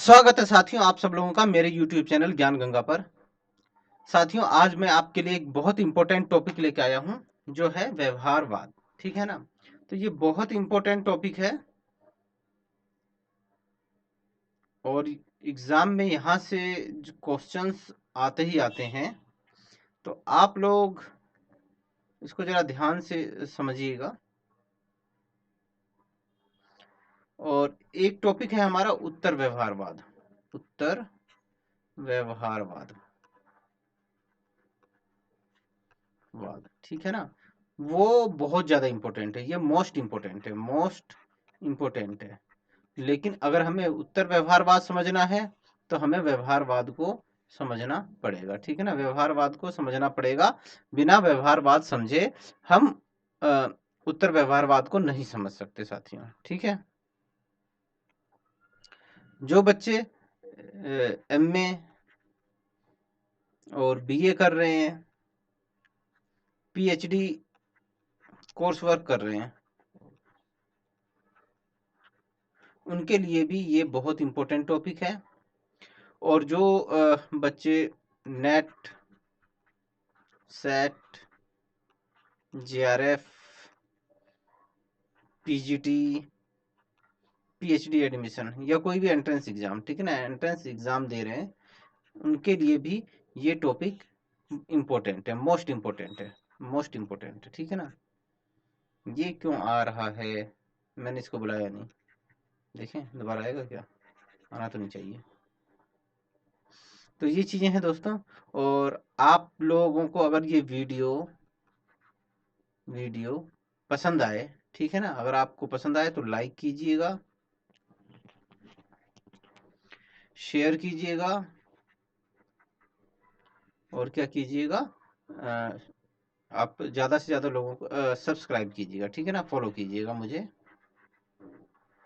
स्वागत है साथियों आप सब लोगों का मेरे YouTube चैनल ज्ञान गंगा पर। साथियों आज मैं आपके लिए एक बहुत इंपॉर्टेंट टॉपिक लेके आया हूं जो है व्यवहारवाद। ठीक है ना। तो ये बहुत इंपॉर्टेंट टॉपिक है और एग्जाम में यहाँ से जो क्वेश्चंस आते ही आते हैं, तो आप लोग इसको जरा ध्यान से समझिएगा। और एक टॉपिक है हमारा उत्तर व्यवहारवाद। उत्तर व्यवहारवाद ठीक है ना। वो बहुत ज़्यादा इम्पोर्टेंट है, ये मोस्ट इम्पोर्टेंट है, मोस्ट इम्पोर्टेंट है। लेकिन अगर हमें उत्तर व्यवहारवाद समझना है तो हमें व्यवहारवाद को समझना पड़ेगा। ठीक है ना, व्यवहारवाद को समझना पड़ेगा। बिना व्यवहारवाद समझे हम उत्तर व्यवहारवाद को नहीं समझ सकते साथियों। ठीक है। जो बच्चे एमए और बीए कर रहे हैं, पीएचडी कोर्स वर्क कर रहे हैं, उनके लिए भी ये बहुत इम्पोर्टेंट टॉपिक है। और जो बच्चे net, set, JRF, PGT, PhD admission या कोई भी एंट्रेंस एग्जाम, ठीक है ना, एंट्रेंस एग्जाम दे रहे हैं, उनके लिए भी ये टॉपिक इम्पोर्टेंट है, मोस्ट इम्पोर्टेंट है, मोस्ट इम्पोर्टेंट है। ठीक है ना। ये क्यों आ रहा है, मैंने इसको बुलाया नहीं, देखें दोबारा आएगा क्या, आना तो नहीं चाहिए। तो ये चीज़ें हैं दोस्तों। और आप लोगों को अगर ये वीडियो पसंद आए, ठीक है ना, अगर आपको पसंद आए तो लाइक कीजिएगा, शेयर कीजिएगा और क्या कीजिएगा, आप ज़्यादा से ज़्यादा लोगों को सब्सक्राइब कीजिएगा। ठीक है ना, फॉलो कीजिएगा, मुझे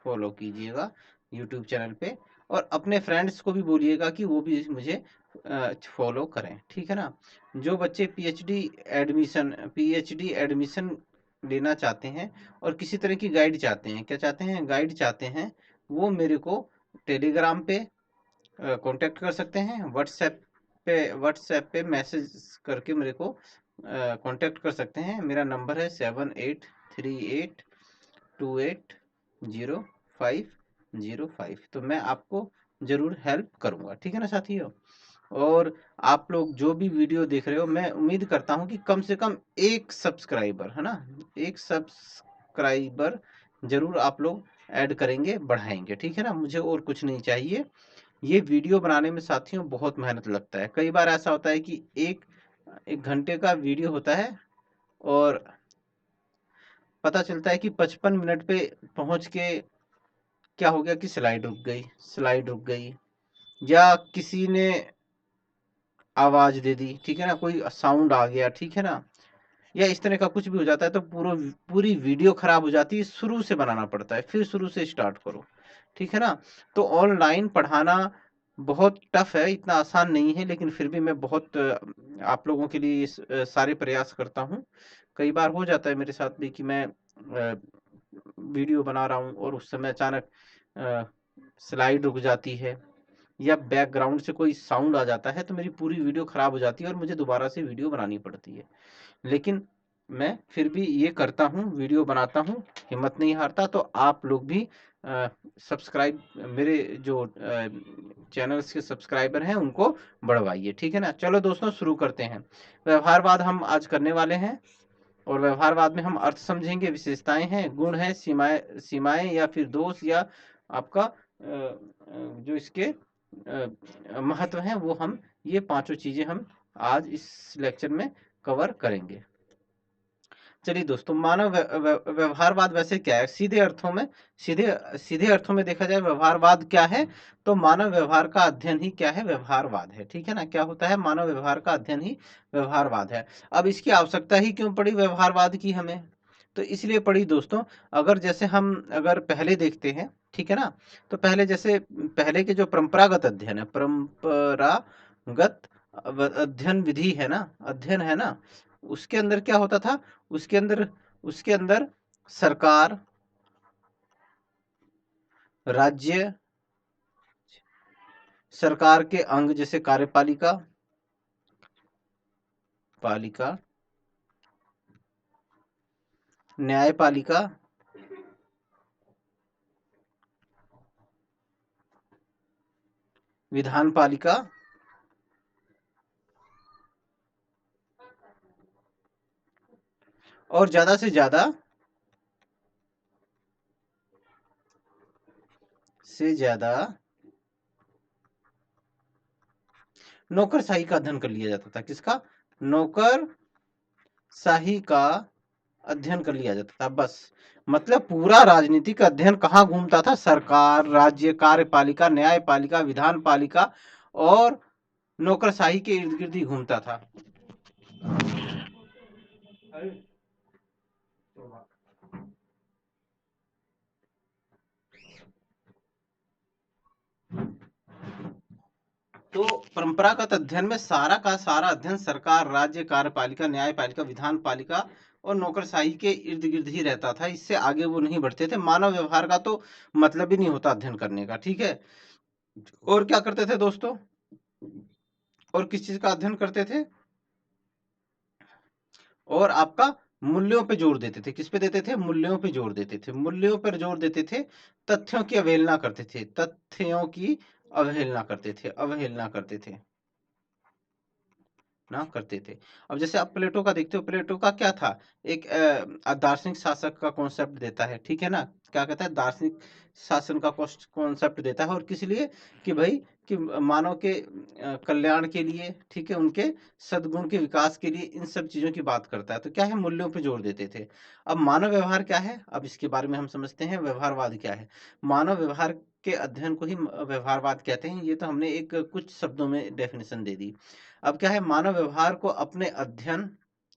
फॉलो कीजिएगा यूट्यूब चैनल पे। और अपने फ्रेंड्स को भी बोलिएगा कि वो भी मुझे फॉलो करें। ठीक है ना। जो बच्चे पीएचडी एडमिशन लेना चाहते हैं और किसी तरह की गाइड चाहते हैं, क्या चाहते हैं, गाइड चाहते हैं, वो मेरे को टेलीग्राम पे कांटेक्ट कर सकते हैं, व्हाट्सएप पे मैसेज करके मेरे को कांटेक्ट कर सकते हैं। मेरा नंबर है 7838280505। तो मैं आपको ज़रूर हेल्प करूँगा। ठीक है ना साथियों। और आप लोग जो भी वीडियो देख रहे हो, मैं उम्मीद करता हूँ कि कम से कम एक सब्सक्राइबर, है ना, एक सब्सक्राइबर जरूर आप लोग ऐड करेंगे, बढ़ाएंगे। ठीक है ना, मुझे और कुछ नहीं चाहिए। ये वीडियो बनाने में साथियों बहुत मेहनत लगता है। कई बार ऐसा होता है कि एक एक घंटे का वीडियो होता है और पता चलता है कि 55 मिनट पे पहुंच के क्या हो गया कि स्लाइड रुक गई या किसी ने आवाज दे दी, ठीक है ना, कोई साउंड आ गया, ठीक है ना, या इस तरह का कुछ भी हो जाता है तो पूरी वीडियो खराब हो जाती है। शुरू से बनाना पड़ता है, फिर शुरू से स्टार्ट करो। ठीक है ना। तो ऑनलाइन पढ़ाना बहुत टफ है, इतना आसान नहीं है, लेकिन फिर भी मैं बहुत आप लोगों के लिए सारे प्रयास करता हूँ। कई बार हो जाता है मेरे साथ भी कि मैं वीडियो बना रहा हूँ और उस समय अचानक स्लाइड रुक जाती है या बैकग्राउंड से कोई साउंड आ जाता है तो मेरी पूरी वीडियो खराब हो जाती है और मुझे दोबारा से वीडियो बनानी पड़ती है। लेकिन मैं फिर भी ये करता हूँ, वीडियो बनाता हूँ, हिम्मत नहीं हारता। तो आप लोग भी सब्सक्राइब, मेरे जो चैनल्स के सब्सक्राइबर हैं उनको बढ़वाइए। ठीक है ना। चलो दोस्तों शुरू करते हैं। व्यवहारवाद हम आज करने वाले हैं और व्यवहारवाद में हम अर्थ समझेंगे, विशेषताएं हैं, गुण हैं, सीमाएं या फिर दोष या आपका जो इसके महत्व हैं, वो हम ये पांचों चीजें हम आज इस लेक्चर में कवर करेंगे। चलिए दोस्तों, मानव व्यवहारवाद वैसे क्या है, सीधे सीधे अर्थों में देखा जाए व्यवहारवाद क्या है, तो मानव व्यवहार का अध्ययन ही क्या है, व्यवहारवाद है। ठीक है ना। क्या होता है, मानव व्यवहार का अध्ययन ही व्यवहारवाद है। अब इसकी आवश्यकता ही क्यों पड़ी व्यवहारवाद की हमें, तो इसलिए पड़ी दोस्तों, अगर जैसे हम अगर पहले देखते हैं, ठीक है ना, तो पहले जैसे पहले के जो परंपरागत अध्ययन है, परंपरागत अध्ययन विधि है ना, अध्ययन है ना, उसके अंदर क्या होता था, उसके अंदर सरकार, राज्य सरकार के अंग जैसे कार्यपालिका, पालिका, न्यायपालिका, विधान पालिका, और ज्यादा से ज्यादा नौकरशाही का अध्ययन कर लिया जाता था। किसका? नौकरशाही का अध्ययन कर लिया जाता था। बस मतलब पूरा राजनीतिक अध्ययन कहाँ घूमता था? सरकार, राज्य, कार्यपालिका, न्यायपालिका, विधान पालिका और नौकरशाही के इर्द गिर्द ही घूमता था। तो परंपरागत अध्ययन में सारा का सारा अध्ययन सरकार, राज्य, कार्यपालिका, न्यायपालिका, विधान पालिका और नौकरशाही के इर्द गिर्द ही रहता था। इससे आगे वो नहीं बढ़ते थे। मानव व्यवहार का तो मतलब ही नहीं होता अध्ययन करने का। ठीक है। और क्या करते थे दोस्तों? और किस चीज का अध्ययन करते थे? और आपका मूल्यों पे जोर देते थे। किस पे देते थे? मूल्यों पे जोर देते थे। मूल्यों पर जोर देते थे। तथ्यों की अवहेलना करते थे। तथ्यों की अवहेलना करते थे। अवहेलना करते थे ना करते थे। अब जैसे आप प्लेटो का देखते हो, प्लेटो का क्या था? एक दार्शनिक शासक का कॉन्सेप्ट देता है। ठीक है ना? क्या कहता है? दार्शनिक शासन का कॉन्सेप्ट देता है। और किस लिए? कि भाई कि मानव के कल्याण के लिए, ठीक है, उनके सद्गुण के विकास के लिए इन सब चीजों की बात करता है। तो क्या है? मूल्यों पे जोर देते थे। अब मानव व्यवहार क्या है? अब इसके बारे में हम समझते हैं। व्यवहारवाद क्या है? मानव व्यवहार के अध्ययन को ही व्यवहारवाद कहते हैं। ये तो हमने एक कुछ शब्दों में डेफिनेशन दे दी। अब क्या है? मानव व्यवहार को अपने अध्ययन,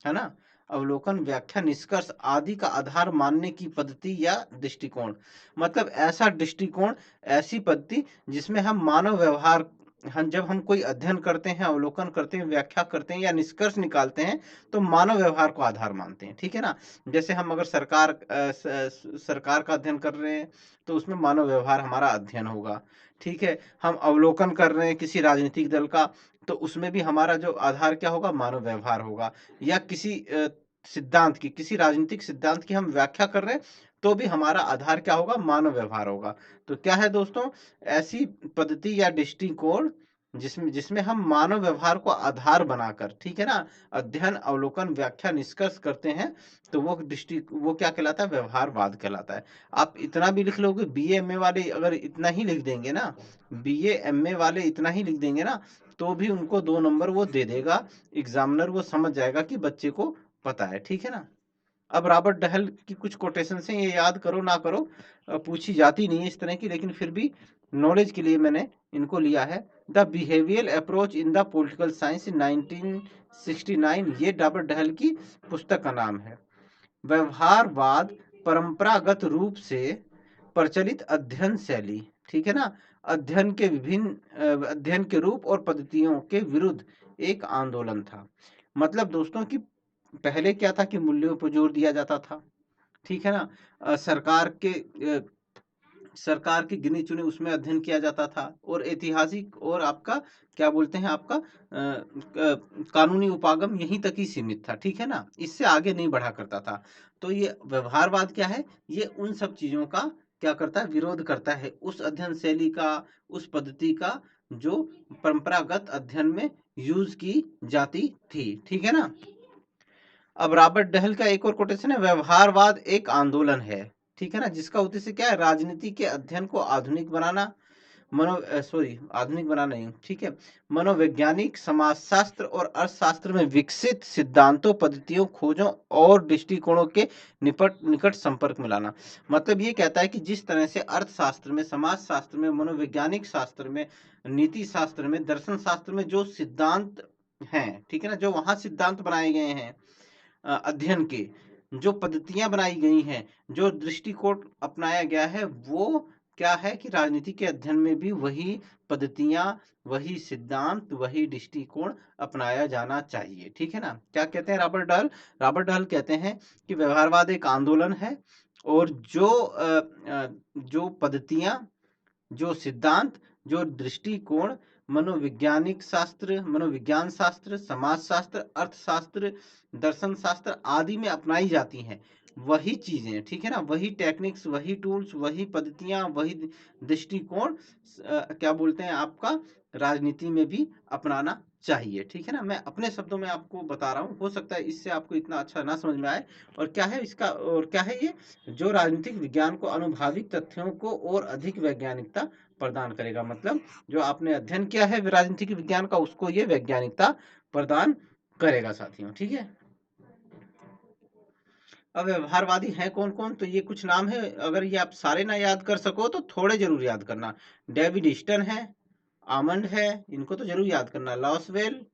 है ना, अवलोकन, व्याख्या, निष्कर्ष आदि का आधार मानने की पद्धति या दृष्टिकोण। मतलब ऐसा दृष्टिकोण, ऐसी पद्धति जिसमें हम मानव व्यवहार, हम जब हम कोई अध्ययन करते हैं, अवलोकन करते हैं, व्याख्या करते हैं या निष्कर्ष निकालते हैं तो मानव व्यवहार को आधार मानते हैं। ठीक है ना? जैसे हम अगर सरकार का अध्ययन कर रहे हैं तो उसमें मानव व्यवहार हमारा अध्ययन होगा। ठीक है। हम अवलोकन कर रहे हैं किसी राजनीतिक दल का तो उसमें भी हमारा जो आधार क्या होगा? मानव व्यवहार होगा। या किसी सिद्धांत की, किसी राजनीतिक सिद्धांत की हम व्याख्या कर रहे हैं तो भी हमारा आधार क्या होगा? मानव व्यवहार होगा। तो क्या है दोस्तों? ऐसी पद्धति या दृष्टिकोण जिसमें जिसमें हम मानव व्यवहार को आधार बनाकर, ठीक है ना, अध्ययन, अवलोकन, व्याख्या, निष्कर्ष करते हैं तो वो क्या कहलाता है? व्यवहारवाद कहलाता है। आप इतना भी लिख लोगे, बीए एमए वाले अगर इतना ही लिख देंगे ना, बीए एमए वाले इतना ही लिख देंगे ना, तो भी उनको 2 नंबर वो दे देगा। एग्जामिनर वो समझ जाएगा कि बच्चे को पता है। ठीक है ना? अब रॉबर्ट डहल की कुछ कोटेशन से, ये याद करो ना करो, पूछी जाती नहीं है इस तरह की, लेकिन फिर भी नॉलेज के लिए मैंने इनको लिया है। The behavioural approach in the political science 1969, ये रॉबर्ट डहल की पुस्तक का नाम है। व्यवहारवाद परंपरागत रूप से प्रचलित अध्ययन शैली, ठीक है ना, अध्ययन के विभिन्न अध्ययन के रूप और पद्धतियों के विरुद्ध एक आंदोलन था। मतलब दोस्तों कि पहले क्या था? कि मूल्यों पर जोर दिया जाता था। ठीक है ना? सरकार के गिने चुने उसमें अध्ययन किया जाता था। और ऐतिहासिक और आपका क्या बोलते हैं, आपका कानूनी उपागम यहीं तक ही सीमित था। ठीक है ना? इससे आगे नहीं बढ़ा करता था। तो ये व्यवहारवाद क्या है? ये उन सब चीजों का क्या करता है? विरोध करता है। उस अध्ययन शैली का, उस पद्धति का जो परंपरागत अध्ययन में यूज की जाती थी। ठीक है ना? अब रॉबर्ट डहल का एक और कोटेशन है, व्यवहारवाद एक आंदोलन है, ठीक है ना, जिसका उद्देश्य क्या है? राजनीति के अध्ययन को आधुनिक बनाना, आधुनिक बनाना नहीं, ठीक है, मनोवैज्ञानिक, समाजशास्त्र और अर्थशास्त्र में विकसित सिद्धांतों, पद्धतियों, खोजों और दृष्टिकोणों के निकट संपर्क में लाना। मतलब ये कहता है कि जिस तरह से अर्थशास्त्र में, समाजशास्त्र में, मनोवैज्ञानिक शास्त्र में, नीति शास्त्र में, दर्शन शास्त्र में जो सिद्धांत हैं, ठीक है ना, जो वहां सिद्धांत बनाए गए हैं अध्ययन के, जो पद्धतियां बनाई गई हैं, जो दृष्टिकोण अपनाया गया है, वो क्या है? कि राजनीति के अध्ययन में भी वही पद्धतियां, वही सिद्धांत, वही दृष्टिकोण अपनाया जाना चाहिए। ठीक है ना? क्या कहते हैं रॉबर्ट डहल? रॉबर्ट डहल कहते हैं कि व्यवहारवाद एक आंदोलन है और जो पद्धतियां, जो सिद्धांत, जो दृष्टिकोण मनोवैज्ञानिक शास्त्र, मनोविज्ञान शास्त्र, समाज शास्त्र, अर्थशास्त्र, दर्शन शास्त्र आदि में अपनाई जाती हैं, वही चीजें, ठीक है ना, वही टेक्निक्स, वही टूल्स, वही पद्धतियां, वही दृष्टिकोण क्या बोलते हैं आपका राजनीति में भी अपनाना चाहिए, ठीक है ना। मैं अपने शब्दों में आपको बता रहा हूँ, हो सकता है इससे आपको इतना अच्छा ना समझ में आए। और क्या है इसका, और क्या है ये, जो राजनीतिक विज्ञान को अनुभाविक तथ्यों को और अधिक वैज्ञानिकता प्रदान करेगा। मतलब जो आपने अध्ययन किया है राजनीतिक विज्ञान का, उसको ये वैज्ञानिकता प्रदान करेगा साथियों, ठीक है। अब व्यवहारवादी हैं कौन कौन, तो ये कुछ नाम है, अगर ये आप सारे ना याद कर सको तो थोड़े जरूर याद करना। डेविड ईस्टन है, आमंड है, इनको तो जरूर याद करना, लॉसवेल,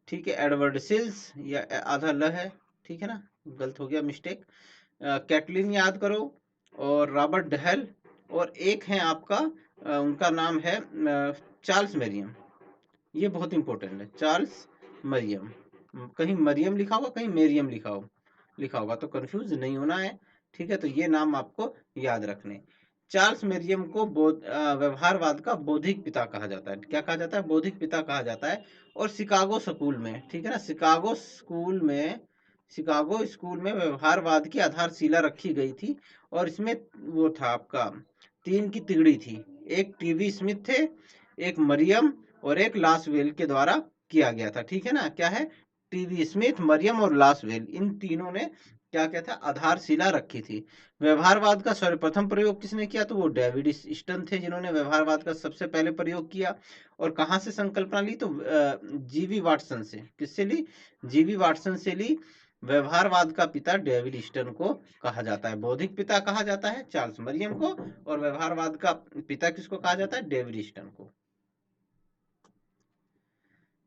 ठीक है, एडवर्ड सिल्स, या आधा ल है, ठीक है ना, गलत हो गया, मिस्टेक, कैटलिन याद करो, और रॉबर्ट डहेल, और एक है आपका उनका नाम है चार्ल्स मेरियम, ये बहुत इंपॉर्टेंट है, चार्ल्स मरियम, कहीं मरियम लिखा होगा कहीं मेरियम लिखा होगा तो कंफ्यूज नहीं होना है, ठीक है। तो ये नाम आपको याद रखने। चार्ल्स मेरियम को व्यवहारवाद का बौद्धिक पिता कहा जाता है। क्या कहा जाता है? बौद्धिक पिता कहा जाता है। और शिकागो स्कूल में, ठीक है ना, शिकागो स्कूल में व्यवहारवाद की आधारशिला रखी गई थी। और इसमें वो था आपका 3 की तिगड़ी थी, एक टीवी स्मिथ थे, एक मरियम, और एक लासवेल के द्वारा किया गया था, ठीक है ना। क्या है? टीवी स्मिथ, मरियम और लासवेल, इन तीनों ने क्या क्या था, आधारशिला रखी थी। व्यवहारवाद का सर्वप्रथम प्रयोग किसने किया? तो वो डेविड ईस्टन थे, जिन्होंने व्यवहारवाद का सबसे पहले प्रयोग किया। और कहाँ से संकल्पना ली? तो जीवी वाटसन से। किससे ली? जीवी वाटसन से ली। व्यवहारवाद का पिता डेविड ईस्टन को कहा जाता है, बौद्धिक पिता कहा जाता है चार्ल्स मरियम को, और व्यवहारवाद का पिता किसको कहा जाता है? डेविड ईस्टन को।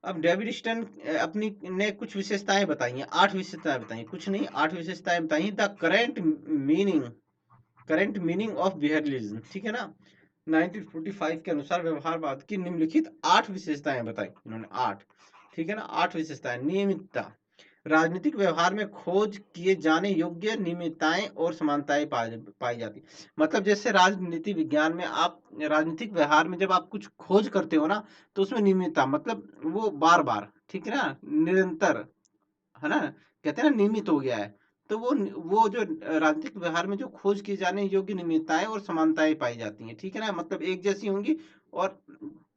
अब डेविड ईस्टन अपनी ने कुछ विशेषताएं बताई हैं, 8 विशेषताएं बताई, कुछ नहीं 8 विशेषताएं बताई। The current meaning of behaviourism, ठीक है ना। 1945 के अनुसार व्यवहारवाद की निम्नलिखित 8 विशेषताएं बताई इन्होंने, 8, ठीक है ना, 8 विशेषताएं। नियमितता, राजनीतिक व्यवहार में खोज किए जाने योग्य नियमितताएं और समानताएं पाई जाती। मतलब जैसे राजनीति विज्ञान में आप राजनीतिक व्यवहार में जब आप कुछ खोज करते हो ना, तो उसमें नियमितता मतलब वो बार बार, ठीक है ना, निरंतर, है ना, कहते हैं ना नियमित हो गया है। तो वो जो राजनीतिक व्यवहार में जो खोज किए जाने योग्य नियमितताएं और समानताएं पाई जाती हैं, ठीक है ना, मतलब एक जैसी होंगी और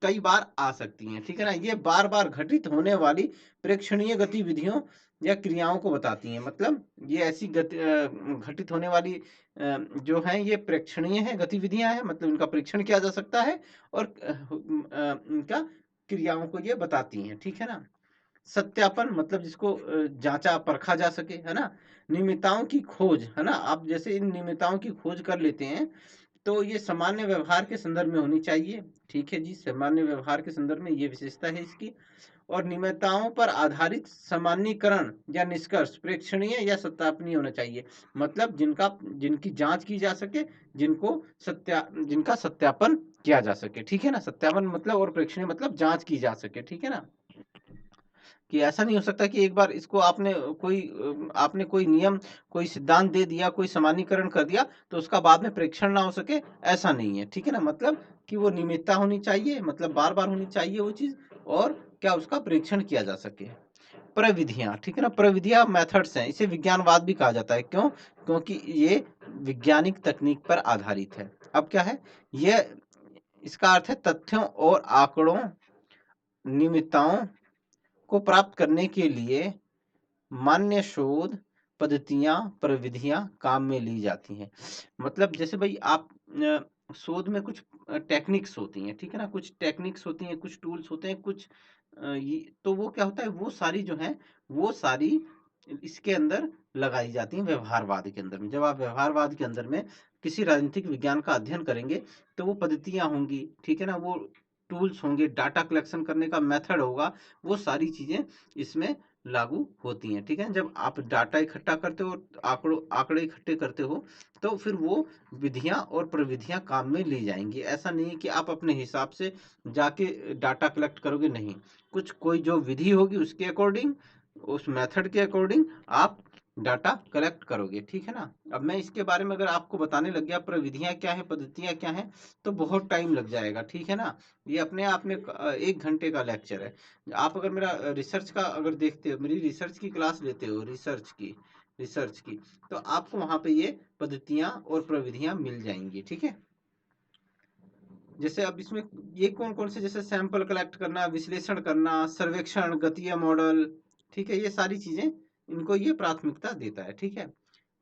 कई बार आ सकती हैं, ठीक है ना। ये बार बार घटित होने वाली प्रेक्षणीय गतिविधियों या क्रियाओं को बताती हैं। मतलब ये ऐसी घटित होने वाली जो हैं ये प्रेक्षणीय है गतिविधियां हैं, मतलब इनका परीक्षण किया जा सकता है, और इनका क्रियाओं को ये बताती हैं, ठीक है ना। सत्यापन, मतलब जिसको जांचा परखा जा सके, है ना। नियमितताओं की खोज, है ना, आप जैसे इन नियमितताओं की खोज कर लेते हैं, तो ये सामान्य व्यवहार के संदर्भ में होनी चाहिए, ठीक है जी, सामान्य व्यवहार के संदर्भ में ये विशेषता है इसकी। और नियमितताओं पर आधारित सामान्यीकरण या निष्कर्ष प्रेक्षणीय या सत्यापनीय होना चाहिए, मतलब जिनकी जांच की जा सके, जिनका सत्यापन किया जा सके, ठीक है ना। सत्यापन मतलब और प्रेक्षणीय मतलब जांच की जा सके, ठीक है ना। कि ऐसा नहीं हो सकता कि एक बार इसको आपने कोई नियम, कोई सिद्धांत दे दिया, कोई सामान्यीकरण कर दिया, तो उसका बाद में परीक्षण ना हो सके, ऐसा नहीं है, ठीक है ना। मतलब कि वो नियमितता होनी चाहिए, मतलब बार बार होनी चाहिए वो चीज, और क्या उसका परीक्षण किया जा सके। प्रविधियां, ठीक है ना, प्रविधियां मेथड्स हैं, इसे विज्ञानवाद भी कहा जाता है। क्यों? क्योंकि ये वैज्ञानिक तकनीक पर आधारित है। अब क्या है ये, इसका अर्थ है तथ्यों और आंकड़ों, नियमितताओं को प्राप्त करने के लिए मान्य शोध पद्धतियां, प्रविधियां काम में ली जाती हैं। मतलब जैसे भाई आप शोध में कुछ टेक्निक्स होती हैं, ठीक है ना, कुछ टेक्निक्स होती हैं, कुछ टूल्स होते हैं, कुछ तो वो क्या होता है, वो सारी जो है, वो सारी इसके अंदर लगाई जाती हैं व्यवहारवाद के अंदर में। जब आप व्यवहारवाद के अंदर में किसी राजनीतिक विज्ञान का अध्ययन करेंगे, तो वो पद्धतियां होंगी, ठीक है ना, वो टूल्स होंगे, डाटा कलेक्शन करने का मेथड होगा, वो सारी चीजें इसमें लागू होती हैं, ठीक है। जब आप डाटा इकट्ठा करते हो, आंकड़े इकट्ठे करते हो, तो फिर वो विधियां और प्रविधियां काम में ली जाएंगी। ऐसा नहीं है कि आप अपने हिसाब से जाके डाटा कलेक्ट करोगे, नहीं, कोई जो विधि होगी उसके अकॉर्डिंग, उस मेथड के अकॉर्डिंग आप डाटा कलेक्ट करोगे, ठीक है ना। अब मैं इसके बारे में अगर आपको बताने लग गया प्रविधियां क्या है, पद्धतियां क्या है, तो बहुत टाइम लग जाएगा, ठीक है ना। ये अपने आप में 1 घंटे का लेक्चर है। आप अगर मेरा रिसर्च का अगर देखते हो, मेरी रिसर्च की क्लास लेते हो, रिसर्च की, तो आपको वहां पे ये पद्धतियां और प्रविधियां मिल जाएंगी, ठीक है। जैसे अब इसमें ये कौन कौन से, जैसे सैंपल कलेक्ट करना, विश्लेषण करना, सर्वेक्षण, गतीय मॉडल, ठीक है, ये सारी चीजें इनको ये प्राथमिकता देता है, ठीक है।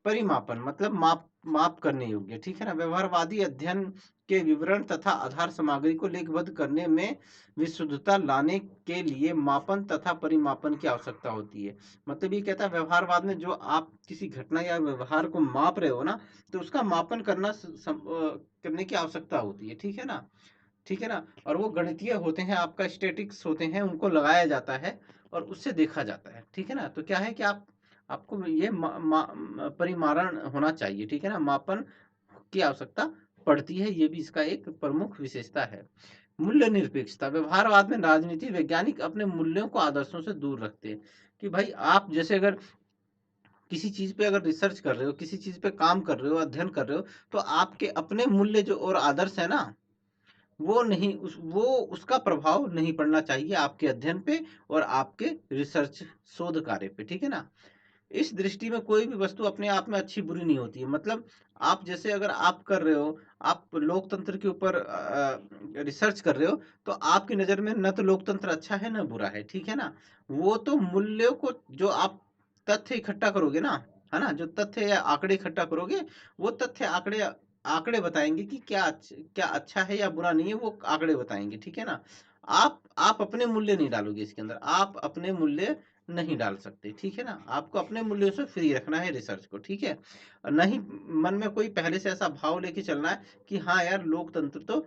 परिमापन मतलब माप माप करने योग्य, ठीक है ना। व्यवहारवादी अध्ययन के विवरण तथा आधार सामग्री को लेखबद्ध करने में विशुद्धता लाने के लिए मापन तथा परिमापन की आवश्यकता होती है। मतलब ये कहता है व्यवहारवाद में जो आप किसी घटना या व्यवहार को माप रहे हो ना, तो उसका मापन करने की आवश्यकता होती है, ठीक है ना। ठीक है ना। और वो गणितीय होते हैं, आपका स्टैटिक्स होते हैं, उनको लगाया जाता है और उससे देखा जाता है, ठीक है ना। तो क्या है कि आपको ये परिमारण होना चाहिए, ठीक है ना। मापन की आवश्यकता पड़ती है, ये भी इसका एक प्रमुख विशेषता है। मूल्य निरपेक्षता, व्यवहारवाद में राजनीति वैज्ञानिक अपने मूल्यों को आदर्शों से दूर रखते हैं। कि भाई आप जैसे अगर किसी चीज पे अगर रिसर्च कर रहे हो, किसी चीज पे काम कर रहे हो, अध्ययन कर रहे हो, तो आपके अपने मूल्य जो और आदर्श है ना, वो नहीं वो उसका प्रभाव नहीं पड़ना चाहिए आपके अध्ययन पे और आपके रिसर्च शोध कार्य पे, ठीक है ना। इस दृष्टि में कोई भी वस्तु अपने आप में अच्छी बुरी नहीं होती है। मतलब आप जैसे अगर आप कर रहे हो, आप लोकतंत्र के ऊपर रिसर्च कर रहे हो, तो आपकी नज़र में न तो लोकतंत्र अच्छा है न बुरा है, ठीक है ना। वो तो मूल्यों को जो आप तथ्य इकट्ठा करोगे ना, है ना, जो तथ्य या आंकड़े इकट्ठा करोगे, वो तथ्य आंकड़े आंकड़े बताएंगे कि क्या अच्छा है या बुरा नहीं है, वो आंकड़े बताएंगे, ठीक है ना। आप अपने मूल्य नहीं डालोगे इसके अंदर, आप अपने मूल्य नहीं डाल सकते, ठीक है ना। आपको अपने मूल्यों से फ्री रखना है रिसर्च को, ठीक है। नहीं मन में कोई पहले से ऐसा भाव लेके चलना है कि हाँ यार लोकतंत्र तो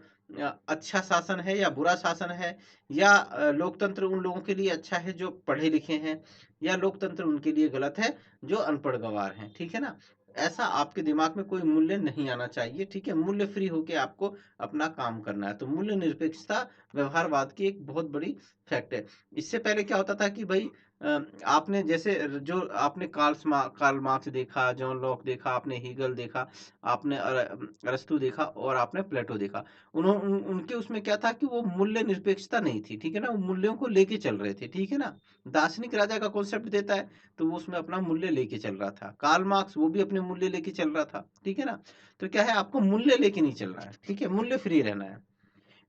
अच्छा शासन है या बुरा शासन है, या लोकतंत्र उन लोगों के लिए अच्छा है जो पढ़े लिखे हैं, या लोकतंत्र उनके लिए गलत है जो अनपढ़ गंवार हैं, ठीक है ना। ऐसा आपके दिमाग में कोई मूल्य नहीं आना चाहिए, ठीक है। मूल्य फ्री होके आपको अपना काम करना है। तो मूल्य निरपेक्षता व्यवहारवाद की एक बहुत बड़ी फैक्ट है। इससे पहले क्या होता था कि भाई आपने जैसे जो आपने कार्ल मार्क्स देखा, जॉन लॉक देखा, आपने हीगल देखा, आपने अरस्तु देखा और आपने प्लेटो देखा। उनके उसमें क्या था कि वो मूल्य निरपेक्षता नहीं थी, ठीक है ना। वो मूल्यों को लेके चल रहे थे, ठीक है ना। दार्शनिक राजा का कॉन्सेप्ट देता है, तो वो उसमें अपना मूल्य लेके चल रहा था। कार्ल मार्क्स वो भी अपने मूल्य लेके चल रहा था, ठीक है ना। तो क्या है, आपको मूल्य लेके नहीं चलना है, ठीक है, मूल्य फ्री रहना है।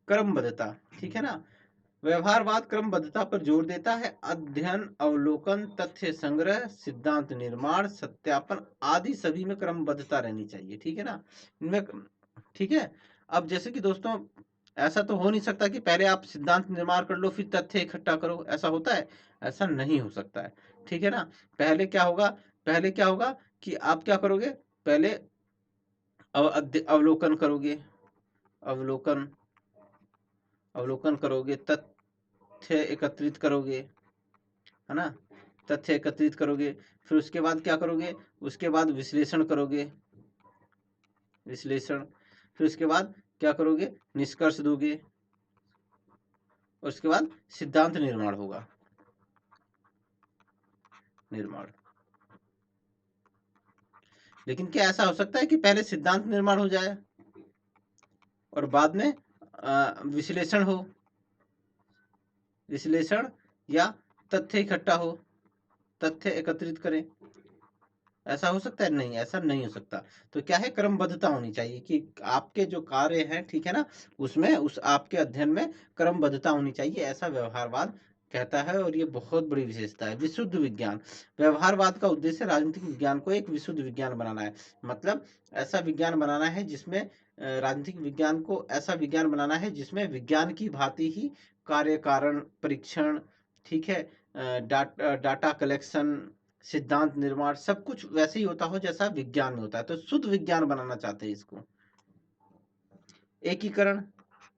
क्रमबद्धता, ठीक है ना। व्यवहारवाद क्रमबद्धता पर जोर देता है। अध्ययन, अवलोकन, तथ्य संग्रह, सिद्धांत निर्माण, सत्यापन आदि सभी में क्रमबद्धता रहनी चाहिए, ठीक है ना। इनमें, ठीक है। अब जैसे कि दोस्तों ऐसा तो हो नहीं सकता कि पहले आप सिद्धांत निर्माण कर लो फिर तथ्य इकट्ठा करो, ऐसा होता है? ऐसा नहीं हो सकता है, ठीक है ना। पहले क्या होगा कि आप क्या करोगे, पहले अवलोकन करोगे, अवलोकन अवलोकन करोगे, तथ्य एकत्रित करोगे, है ना। तथ्य एकत्रित करोगे, फिर उसके बाद क्या करोगे, उसके बाद विश्लेषण करोगे, विश्लेषण, फिर उसके बाद क्या करोगे, निष्कर्ष दोगे, और उसके बाद सिद्धांत निर्माण होगा, निर्माण। लेकिन क्या ऐसा हो सकता है कि पहले सिद्धांत निर्माण हो जाए और बाद में विश्लेषण हो, विश्लेषण या तथ्य इकट्ठा हो, तथ्य एकत्रित करें? ऐसा हो सकता है? नहीं, ऐसा नहीं हो सकता। तो क्या है, क्रमबद्धता होनी चाहिए कि आपके जो कार्य हैं, ठीक है ना, उसमें उस आपके अध्ययन में क्रमबद्धता होनी चाहिए, ऐसा व्यवहारवाद कहता है। और ये बहुत बड़ी विशेषता है। विशुद्ध विज्ञान, व्यवहारवाद का उद्देश्य राजनीतिक विज्ञान को एक विशुद्ध विज्ञान बनाना है। मतलब ऐसा विज्ञान बनाना है जिसमें राजनीतिक विज्ञान को ऐसा विज्ञान बनाना है जिसमें विज्ञान की भांति ही कार्य कारण परीक्षण, ठीक है, डाटा कलेक्शन, सिद्धांत निर्माण, सब कुछ वैसे ही होता हो जैसा विज्ञान में होता है। तो शुद्ध विज्ञान बनाना चाहते हैं इसको। एकीकरण,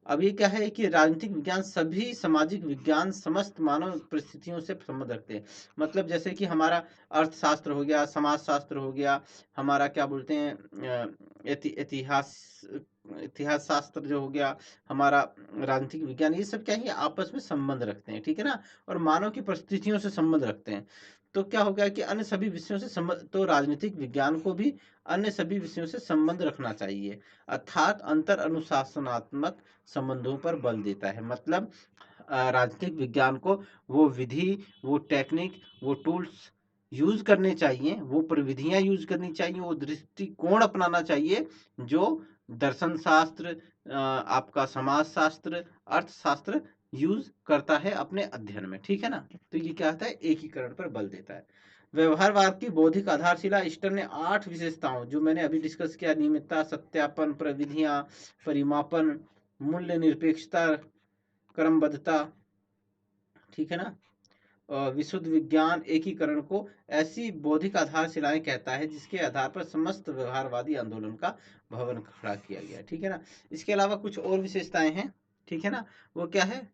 अब ये क्या है कि राजनीतिक विज्ञान सभी सामाजिक विज्ञान समस्त मानव परिस्थितियों से संबंध रखते हैं। मतलब जैसे कि हमारा अर्थशास्त्र हो गया, समाजशास्त्र हो गया, हमारा क्या बोलते हैं इतिहास, इतिहास शास्त्र जो हो गया, हमारा राजनीतिक विज्ञान, ये सब क्या है, आपस में संबंध रखते हैं, ठीक है ना। और मानव की परिस्थितियों से संबंध रखते हैं। तो क्या हो गया कि अन्य सभी विषयों से संबंध, तो राजनीतिक विज्ञान को भी अन्य सभी विषयों से संबंध रखना चाहिए, अर्थात अंतर अनुशासनात्मक संबंधों पर बल देता है। मतलब राजनीतिक विज्ञान को वो विधि, वो टेक्निक, वो टूल्स यूज करने चाहिए, वो प्रविधियां यूज करनी चाहिए, वो दृष्टिकोण अपनाना चाहिए जो दर्शन शास्त्र, आपका समाज शास्त्र, अर्थशास्त्र यूज करता है अपने अध्ययन में, ठीक है ना। तो ये क्या होता है, एकीकरण पर बल देता है। व्यवहारवाद की बौद्धिक आधारशिला स्टर ने 8 विशेषताओं, जो मैंने अभी डिस्कस किया, नियमितता, सत्यापन, प्रविधियां, परिमापन, मूल्य निरपेक्षता, क्रमबद्धता, ठीक है ना, विशुद्ध विज्ञान, एकीकरण को ऐसी बौद्धिक आधारशिलाएं कहता है जिसके आधार पर समस्त व्यवहारवादी आंदोलन का भवन खड़ा किया गया, ठीक है ना। इसके अलावा कुछ और विशेषताएं हैं, ठीक है ना। वो क्या है,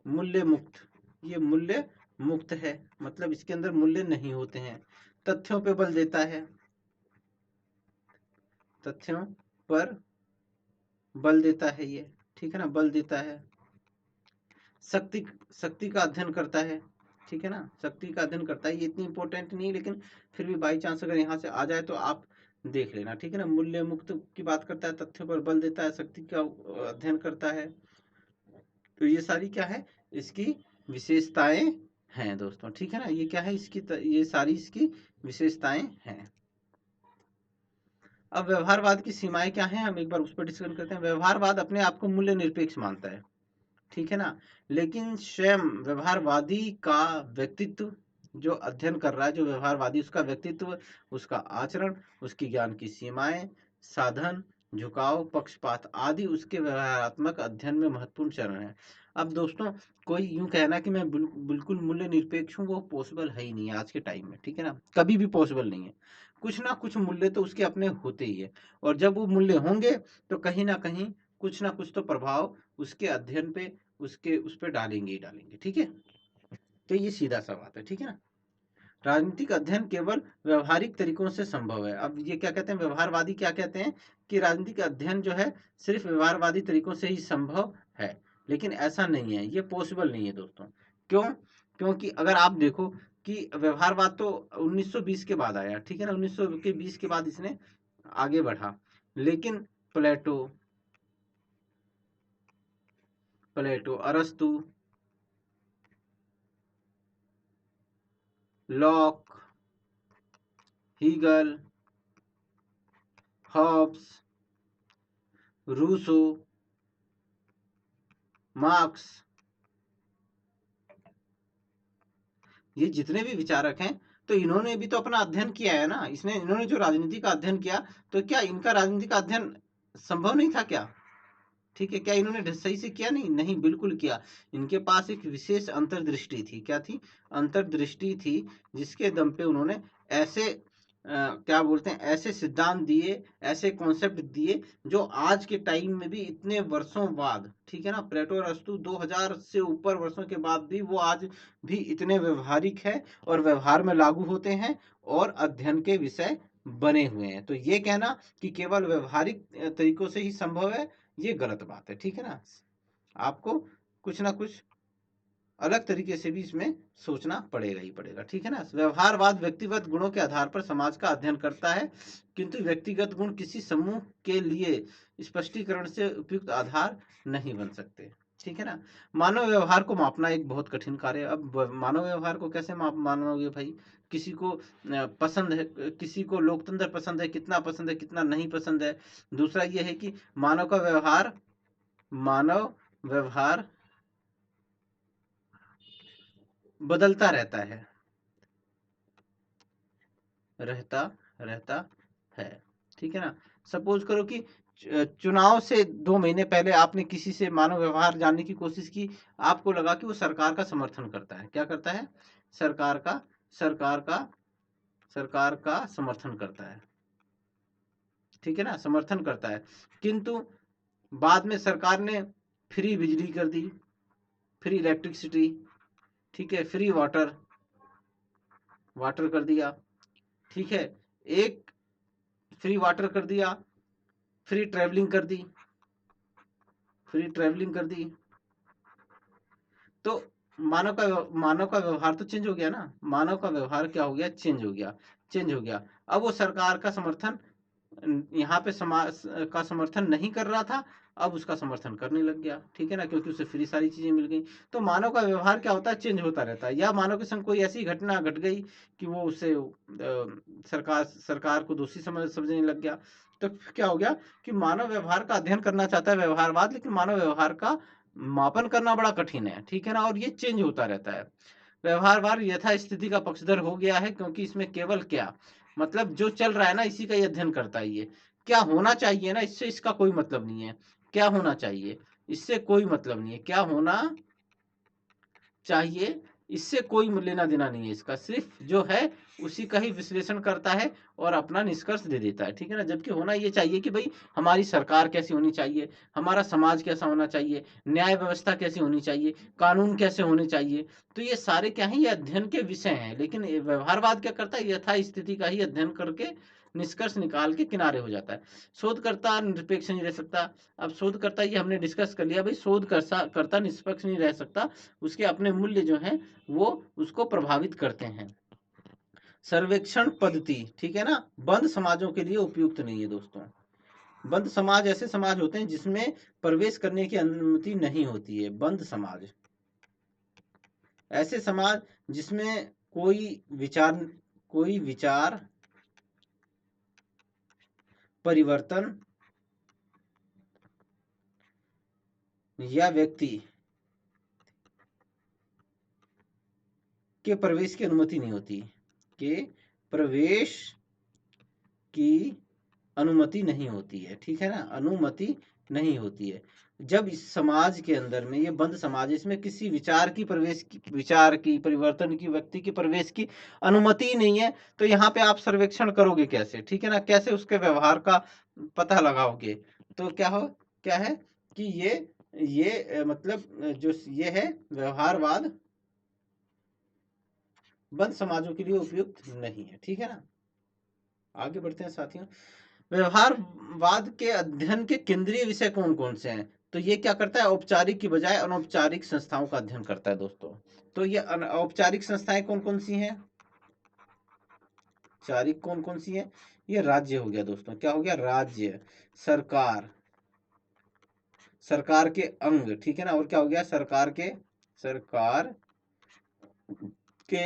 मूल्य मुक्त, ये मूल्य मुक्त है, मतलब इसके अंदर मूल्य नहीं होते हैं। तथ्यों पे बल देता है, तथ्यों पर बल देता है ये, ठीक है ना, बल देता है। शक्ति, शक्ति का अध्ययन करता है, ठीक है ना, शक्ति का अध्ययन करता है। ये इतनी इंपॉर्टेंट नहीं, लेकिन फिर भी बाई चांस अगर यहाँ से आ जाए तो आप देख लेना, ठीक है ना। मूल्य मुक्त की बात करता है, तथ्यों पर बल देता है, शक्ति का अध्ययन करता है। तो ये सारी क्या है, इसकी विशेषताएं हैं दोस्तों, ठीक है ना। ये क्या है, इसकी ये सारी इसकी विशेषताएं हैं। अब व्यवहारवाद की सीमाएं क्या हैं, हम एक बार उस पर डिस्कस करते हैं। व्यवहारवाद अपने आप को मूल्य निरपेक्ष मानता है, ठीक है ना, लेकिन स्वयं व्यवहारवादी का व्यक्तित्व, जो अध्ययन कर रहा है, जो व्यवहारवादी, उसका व्यक्तित्व, उसका आचरण, उसकी ज्ञान की सीमाएं, साधन, झुकाव, पक्षपात आदि उसके व्यवहारात्मक अध्ययन में महत्वपूर्ण चरण है। अब दोस्तों, कोई यूं कहना कि मैं बिल्कुल मूल्य निरपेक्ष हूँ, वो पॉसिबल है ही नहीं है आज के टाइम में, ठीक है ना, कभी भी पॉसिबल नहीं है। कुछ ना कुछ मूल्य तो उसके अपने होते ही है, और जब वो मूल्य होंगे तो कहीं ना कहीं कुछ ना कुछ तो प्रभाव उसके अध्ययन पे, उसके उस पे डालेंगे ही डालेंगे, ठीक है। तो ये सीधा सा बात है, ठीक है ना। राजनीतिक अध्ययन केवल व्यवहारिक तरीकों से संभव है। अब ये क्या कहते हैं, व्यवहारवादी क्या कहते हैं कि राजनीतिक अध्ययन जो है सिर्फ व्यवहारवादी तरीकों से ही संभव है, लेकिन ऐसा नहीं है, ये पॉसिबल नहीं है दोस्तों। क्यों, क्योंकि अगर आप देखो कि व्यवहारवाद तो 1920 के बाद आया, ठीक है ना, 1920 के बाद इसने आगे बढ़ा, लेकिन प्लेटो, अरस्तु, Locke, Hegel, Hobbes, Rousseau, Marx, ये जितने भी विचारक हैं, तो इन्होंने भी तो अपना अध्ययन किया है ना, इसने इन्होंने जो राजनीति का अध्ययन किया, तो क्या इनका राजनीति का अध्ययन संभव नहीं था क्या, ठीक है, क्या इन्होंने सही से किया, नहीं, नहीं बिल्कुल किया। इनके पास एक विशेष अंतर्दृष्टि थी, क्या थी, अंतर्दृष्टि थी, जिसके दम पे उन्होंने ऐसे क्या बोलते हैं, ऐसे सिद्धांत दिए, ऐसे कॉन्सेप्ट दिए, जो आज के टाइम में भी इतने वर्षों बाद, ठीक है ना, प्लेटो और अरस्तु 2000 से ऊपर वर्षों के बाद भी वो आज भी इतने व्यवहारिक है और व्यवहार में लागू होते हैं और अध्ययन के विषय बने हुए हैं। तो ये कहना कि केवल व्यवहारिक तरीकों से ही संभव है, ये गलत बात है, ठीक है ना। आपको कुछ ना कुछ अलग तरीके से भी इसमें सोचना पड़ेगा ही पड़ेगा, ठीक है ना। व्यवहारवाद व्यक्तिगत गुणों के आधार पर समाज का अध्ययन करता है, किंतु व्यक्तिगत गुण किसी समूह के लिए स्पष्टीकरण से उपयुक्त आधार नहीं बन सकते, ठीक है ना। मानव व्यवहार को मापना एक बहुत कठिन कार्य है। अब मानव व्यवहार को कैसे मानोगे भाई, किसी को पसंद है, किसी को लोकतंत्र पसंद है, कितना पसंद है, कितना नहीं पसंद है। दूसरा ये है कि मानव व्यवहार बदलता रहता है, रहता रहता है, ठीक है ना। सपोज करो कि चुनाव से 2 महीने पहले आपने किसी से मानव व्यवहार जानने की कोशिश की, आपको लगा कि वो सरकार का समर्थन करता है, क्या करता है, सरकार का सरकार का सरकार का समर्थन करता है, ठीक है ना, समर्थन करता है। किंतु बाद में सरकार ने फ्री बिजली कर दी, फ्री इलेक्ट्रिसिटी, ठीक है, फ्री वाटर वाटर कर दिया, ठीक है, एक फ्री वाटर कर दिया, फ्री ट्रैवलिंग कर दी, फ्री ट्रैवलिंग कर दी। तो मानव का व्यवहार तो चेंज हो गया ना, मानव का व्यवहार क्या हो गया, चेंज हो गया। अब वो सरकार का समर्थन यहाँ पे समाज का समर्थन नहीं कर रहा था, अब उसका समर्थन करने लग गया, ठीक है ना, क्योंकि उसे फ्री सारी चीजें मिल गई। तो मानव का व्यवहार क्या होता है, चेंज होता रहता है। या मानव के संग कोई ऐसी घटना घट गई कि वो उसे सरकार सरकार को दोषी समझने लग गया, तो क्या हो गया कि मानव व्यवहार का अध्ययन करना चाहता है व्यवहारवाद, लेकिन मानव व्यवहार का मापन करना बड़ा कठिन है, ठीक है ना, और ये चेंज होता रहता है। व्यवहारवाद यथास्थिति का पक्षधर हो गया है, क्योंकि इसमें केवल क्या मतलब जो चल रहा है ना, इसी का ही अध्ययन करता है। ये क्या होना चाहिए ना, इससे इसका कोई मतलब नहीं है। क्या होना चाहिए, इससे कोई मतलब नहीं है। क्या होना चाहिए, इससे कोई लेना देना नहीं है इसका, सिर्फ जो है उसी का ही विश्लेषण करता है और अपना निष्कर्ष दे देता है, ठीक है ना। जबकि होना ये चाहिए कि भाई हमारी सरकार कैसी होनी चाहिए, हमारा समाज कैसा होना चाहिए, न्याय व्यवस्था कैसी होनी चाहिए, कानून कैसे होने चाहिए। तो ये सारे क्या है, ये अध्ययन के विषय हैं। लेकिन व्यवहारवाद क्या करता है, यथा स्थिति का ही अध्ययन करके निष्कर्ष निकाल के किनारे हो जाता है। शोधकर्ता निरपेक्ष नहीं रह सकता। अब शोधकर्ता, ये हमने डिस्कस कर लिया भाई, शोधकर्ता निष्पक्ष नहीं रह सकता, उसके अपने मूल्य जो हैं वो उसको प्रभावित करते हैं। सर्वेक्षण पद्धति, ठीक है ना, बंद समाजों के लिए उपयुक्त नहीं है दोस्तों। बंद समाज ऐसे समाज होते हैं जिसमें प्रवेश करने की अनुमति नहीं होती है। बंद समाज ऐसे समाज जिसमें कोई विचार परिवर्तन या व्यक्ति के प्रवेश की अनुमति नहीं होती, के प्रवेश की अनुमति नहीं होती है, ठीक है ना, अनुमति नहीं होती है। जब इस समाज के अंदर में, ये बंद समाज है, इसमें किसी विचार की परिवर्तन की, व्यक्ति की प्रवेश की अनुमति ही नहीं है, तो यहाँ पे आप सर्वेक्षण करोगे कैसे, ठीक है ना, कैसे उसके व्यवहार का पता लगाओगे। तो क्या है कि ये मतलब जो ये है व्यवहारवाद बंद समाजों के लिए उपयुक्त नहीं है, ठीक है ना। आगे बढ़ते हैं साथियों। व्यवहारवाद के अध्ययन के केंद्रीय विषय कौन कौन से हैं, तो ये क्या करता है, औपचारिक की बजाय अनौपचारिक संस्थाओं का अध्ययन करता है दोस्तों। तो ये औपचारिक संस्थाएं कौन कौन सी हैं, औपचारिक कौन कौन सी हैं, ये राज्य हो गया दोस्तों। क्या हो गया, राज्य, सरकार, सरकार के अंग, ठीक है ना, और क्या हो गया, सरकार के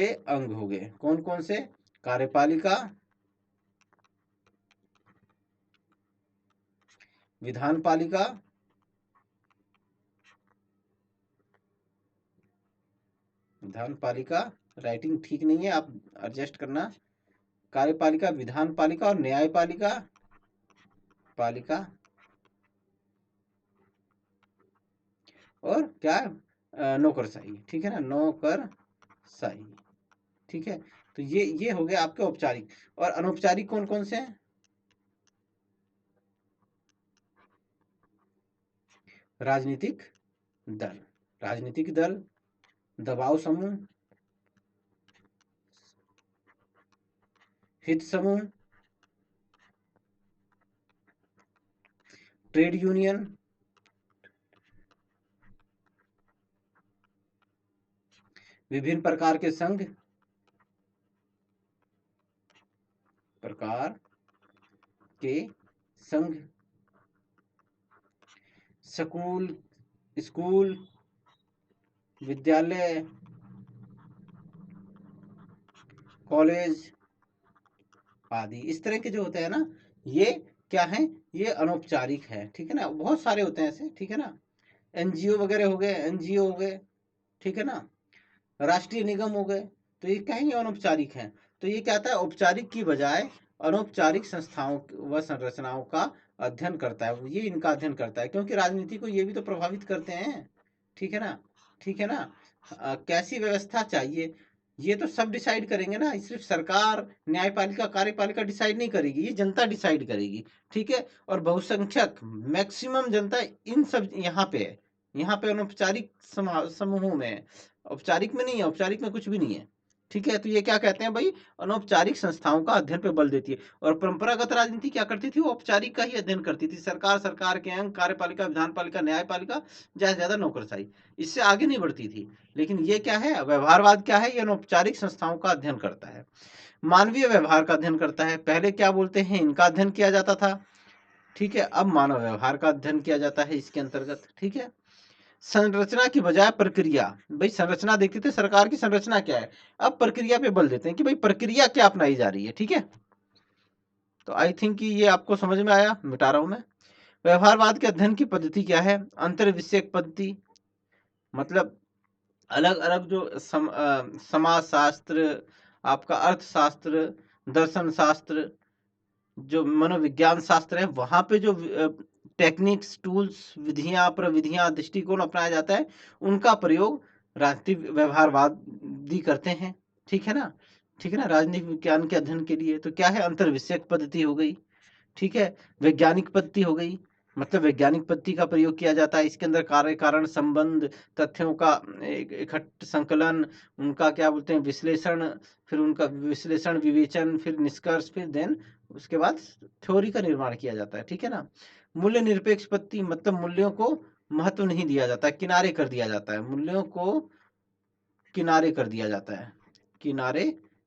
अंग हो गए, कौन कौन से, कार्यपालिका, विधानपालिका, विधानपालिका, राइटिंग ठीक नहीं है, आप एडजस्ट करना, कार्यपालिका, विधानपालिका और न्यायपालिका पालिका, और क्या नौकरशाही, ठीक है ना, नौकरशाही, ठीक है। तो ये हो गया आपके औपचारिक। और अनौपचारिक कौन कौन से हैं, राजनीतिक दल, राजनीतिक दल, दबाव समूह, हित समूह, ट्रेड यूनियन, विभिन्न प्रकार के संघ, प्रकार के संघ, स्कूल स्कूल विद्यालय, कॉलेज आदि, इस तरह के जो होते हैं ना, ये क्या है, ये अनौपचारिक है, ठीक है ना, बहुत सारे होते हैं ऐसे, ठीक है ना। एनजीओ वगैरह हो गए, एनजीओ हो गए, ठीक है ना, राष्ट्रीय निगम हो गए, तो ये कहेंगे अनौपचारिक हैं। तो ये क्या आता है, औपचारिक की बजाय अनौपचारिक संस्थाओं व संरचनाओं का अध्ययन करता है, ये इनका अध्ययन करता है, क्योंकि राजनीति को ये भी तो प्रभावित करते हैं, ठीक है ना, ठीक है ना। कैसी व्यवस्था चाहिए, ये तो सब डिसाइड करेंगे ना, सिर्फ सरकार, न्यायपालिका, कार्यपालिका डिसाइड नहीं करेगी, ये जनता डिसाइड करेगी, ठीक है। और बहुसंख्यक मैक्सिमम जनता इन सब यहाँ पे है, यहाँ पे अनौपचारिक समूहों में है, औपचारिक में नहीं है, औपचारिक में कुछ भी नहीं है, ठीक है, तो ये क्या कहते हैं भाई, अनौपचारिक संस्थाओं का अध्ययन पे बल देती है। और परंपरागत राजनीति क्या करती थी, वो औपचारिक का ही अध्ययन करती थी। सरकार, सरकार के अंग, कार्यपालिका, विधानपालिका, न्यायपालिका, ज्यादा से ज्यादा नौकरशाही, इससे आगे नहीं बढ़ती थी। लेकिन ये क्या है, व्यवहारवाद क्या है, ये अनौपचारिक संस्थाओं का अध्ययन करता है, मानवीय व्यवहार का अध्ययन करता है। पहले क्या बोलते हैं, इनका अध्ययन किया जाता था, ठीक है, अब मानव व्यवहार का अध्ययन किया जाता है इसके अंतर्गत, ठीक है। संरचना की बजाय प्रक्रिया, भाई संरचना देखते थे, सरकार की संरचना क्या है, अब प्रक्रिया पे बल देते हैं कि भाई प्रक्रिया क्या अपनाई जा रही है, ठीक है। तो आई थिंक कि ये आपको समझ में आया, मिटा रहा हूं मैं। व्यवहारवाद के अध्ययन की पद्धति क्या है, अंतर विषयक पद्धति, मतलब अलग अलग जो समाज शास्त्र, आपका अर्थशास्त्र, दर्शन शास्त्र, जो मनोविज्ञान शास्त्र है, वहां पे जो टेक्निक्स, टूल्स, विधियां, प्रविधियां, दृष्टिकोण अपनाया जाता है, उनका प्रयोग राजनीतिक व्यवहारवादी करते हैं, ठीक है ना। ठीक है ना, राजनीतिक विज्ञान के अध्ययन के लिए तो क्या है, अंतर विषयक पद्धति हो गई, ठीक है। वैज्ञानिक पद्धति हो गई, मतलब वैज्ञानिक पद्धति का प्रयोग किया जाता है, इसके अंदर कार्य कारण संबंध, तथ्यों का इकट्ठ संकलन, उनका क्या बोलते हैं विश्लेषण, फिर उनका विश्लेषण, विवेचन, फिर निष्कर्ष, फिर देन उसके बाद थ्योरी का निर्माण किया जाता है, ठीक है ना। मूल्य निरपेक्ष पद्धति, मतलब मूल्यों को महत्व नहीं दिया जाता, किनारे कर दिया जाता है, मूल्यों को किनारे कर दिया जाता है, किनारे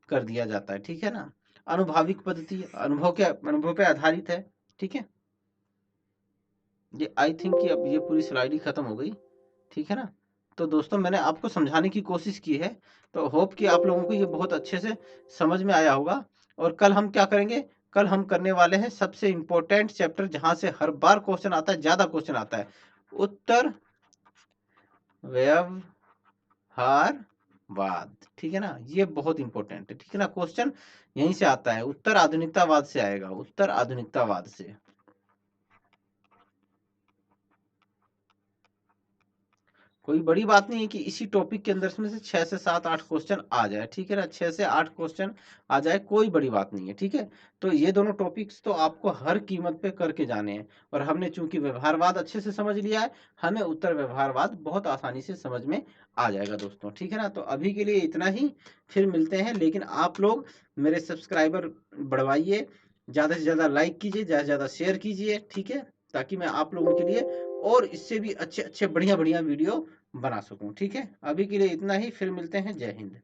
कर दिया जाता है, ठीक है ना। अनुभाविक पद्धति, अनुभव पे आधारित है, ठीक है। ये आई थिंक कि अब ये पूरी स्लाइड ही खत्म हो गई, ठीक है ना। तो दोस्तों मैंने आपको समझाने की कोशिश की है, तो होप कि आप लोगों को ये बहुत अच्छे से समझ में आया होगा। और कल हम क्या करेंगे, कल हम करने वाले हैं सबसे इंपॉर्टेंट चैप्टर, जहां से हर बार क्वेश्चन आता है, ज्यादा क्वेश्चन आता है, उत्तर व्यवहारवाद, ठीक है ना। ये बहुत इंपॉर्टेंट है, ठीक है ना, क्वेश्चन यहीं से आता है, उत्तर आधुनिकतावाद से आएगा, उत्तर आधुनिकतावाद से। कोई बड़ी बात नहीं है कि इसी टॉपिक के अंदर में से 6 से 7 8 क्वेश्चन आ जाए, ठीक है ना, 6 से 8 क्वेश्चन आ जाए, कोई बड़ी बात नहीं है, ठीक है। तो ये दोनों टॉपिक्स तो आपको हर कीमत पे करके जाने हैं। और हमने चूंकि व्यवहारवाद अच्छे से समझ लिया है, हमें उत्तर व्यवहारवाद बहुत आसानी से समझ में आ जाएगा दोस्तों, ठीक है ना। तो अभी के लिए इतना ही, फिर मिलते हैं। लेकिन आप लोग मेरे सब्सक्राइबर बढ़वाइए, ज़्यादा से ज़्यादा लाइक कीजिए, ज़्यादा से ज़्यादा शेयर कीजिए, ठीक है, ताकि मैं आप लोगों के लिए और इससे भी अच्छे अच्छे बढ़िया बढ़िया वीडियो बना सकूं, ठीक है। अभी के लिए इतना ही, फिर मिलते हैं, जय हिंद।